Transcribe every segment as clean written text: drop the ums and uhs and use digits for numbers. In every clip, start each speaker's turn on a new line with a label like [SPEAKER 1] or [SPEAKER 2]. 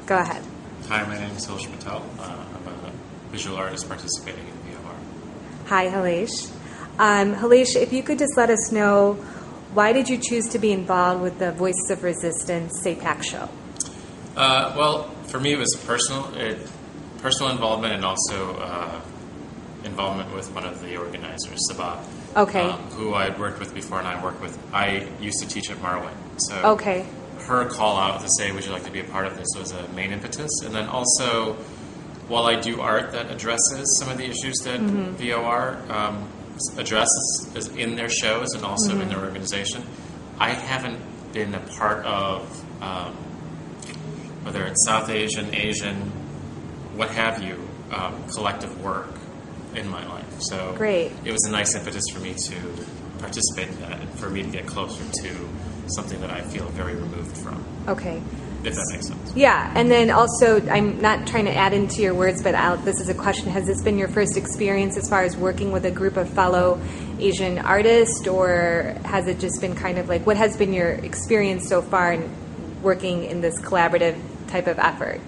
[SPEAKER 1] Go ahead.
[SPEAKER 2] Hi, my name is Hilesh Patel. I'm a visual artist participating in VOR.
[SPEAKER 1] Hi, Hilesh. Hilesh, if you could just let us know, why did you choose to be involved with the Voices of Resistance SAPAC show?
[SPEAKER 2] Well, for me, it was personal involvement and also involvement with one of the organizers, Sabah, who I had worked with before and I used to teach at Marwin. So her call out to say, would you like to be a part of this, was a main impetus. And then also, while I do art that addresses some of the issues that VOR addresses in their shows and also in their organization, I haven't been a part of, whether it's South Asian, what have you, collective work in my life. So it was a nice impetus for me to participate in that and for me to get closer to something that I feel very removed from.
[SPEAKER 1] Okay.
[SPEAKER 2] If that makes sense.
[SPEAKER 1] Yeah, and then also, I'm not trying to add into your words, but this is a question. Has this been your first experience as far as working with a group of fellow Asian artists, or has it just been kind of like, what has been your experience so far in working in this collaborative type of effort?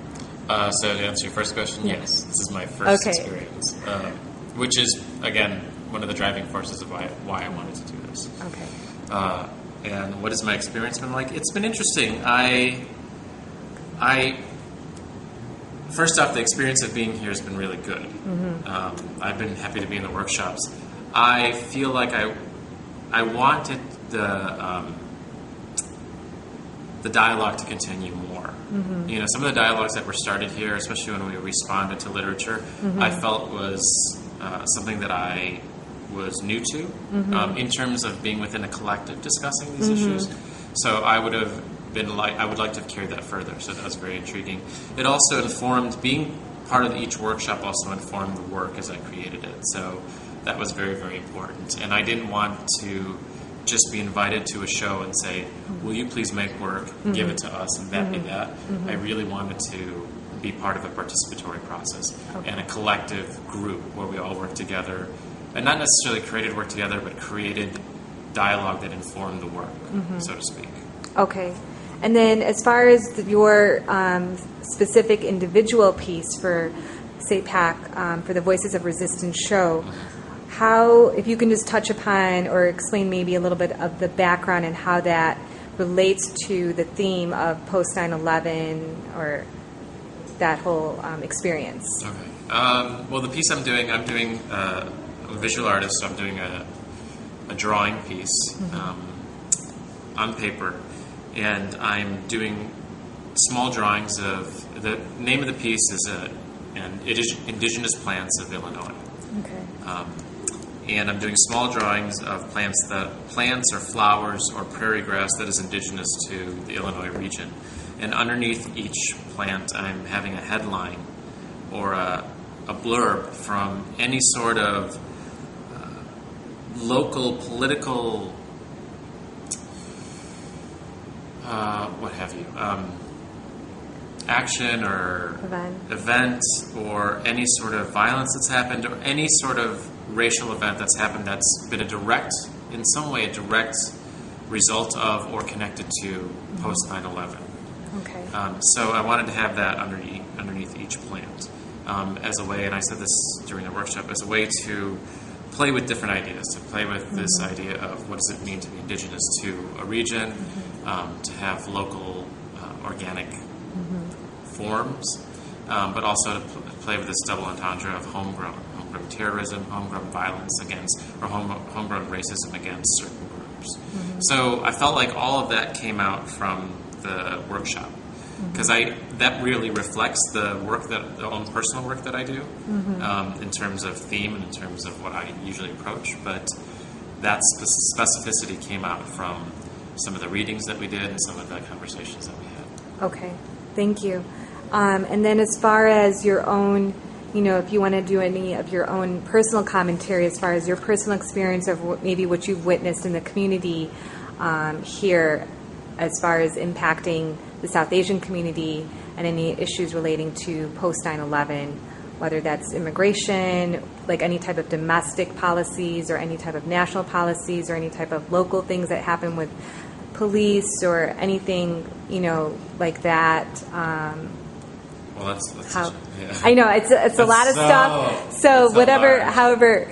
[SPEAKER 2] So to answer your first question, yes, this is my first experience, which is, again, one of the driving forces of why I wanted to do this.
[SPEAKER 1] Okay.
[SPEAKER 2] And what has my experience been like? It's been interesting. First off, the experience of being here has been really good. I've been happy to be in the workshops. I feel like I wanted the dialogue to continue more. You know, some of the dialogues that were started here, especially when we responded to literature, I felt was something that I was new to in terms of being within a collective discussing these issues. So I would like to have carried that further. So that was very intriguing. It also informed, being part of each workshop also informed the work as I created it. So that was very, very important. And I didn't want to just be invited to a show and say, will you please make work, give it to us, and that be that. I really wanted to be part of a participatory process and a collective group where we all work together, and not necessarily created work together, but created dialogue that informed the work, so to speak.
[SPEAKER 1] Okay. And then as far as your specific individual piece for SAPAC, for the Voices of Resistance show, how, if you can just touch upon or explain maybe a little bit of the background and how that relates to the theme of post 9/11 or that whole experience.
[SPEAKER 2] Okay. Well, the piece I'm doing I'm a visual artist, so I'm doing a drawing piece on paper, and I'm doing small drawings of, the name of the piece is Indigenous Plants of Illinois.
[SPEAKER 1] Okay.
[SPEAKER 2] And I'm doing small drawings of plants or flowers or prairie grass that is indigenous to the Illinois region. And underneath each plant, I'm having a headline or a blurb from any sort of local political, what have you, action or event or any sort of violence that's happened or any sort of racial event that's happened that's been in some way a direct result of or connected to post 9/11.
[SPEAKER 1] Okay.
[SPEAKER 2] So I wanted to have that underneath each plant as a way, and I said this during the workshop, as a way to play with different ideas, to play with this idea of what does it mean to be indigenous to a region, to have local organic forms, but also to play with this double entendre of homegrown terrorism, homegrown violence against, or homegrown racism against certain groups. So I felt like all of that came out from the workshop, because that really reflects the own personal work that I do in terms of theme and in terms of what I usually approach. But that specificity came out from some of the readings that we did and some of the conversations that we had.
[SPEAKER 1] Okay, thank you. And then as far as your own, if you want to do any of your own personal commentary as far as your personal experience of maybe what you've witnessed in the community here as far as impacting the South Asian community and any issues relating to post 9/11, whether that's immigration, like any type of domestic policies or any type of national policies or any type of local things that happen with police or anything, like that.
[SPEAKER 2] Well, that's
[SPEAKER 1] how.
[SPEAKER 2] yeah.
[SPEAKER 1] I know it's a lot of
[SPEAKER 2] so-
[SPEAKER 1] stuff. So
[SPEAKER 2] it's so
[SPEAKER 1] whatever,
[SPEAKER 2] large.
[SPEAKER 1] however.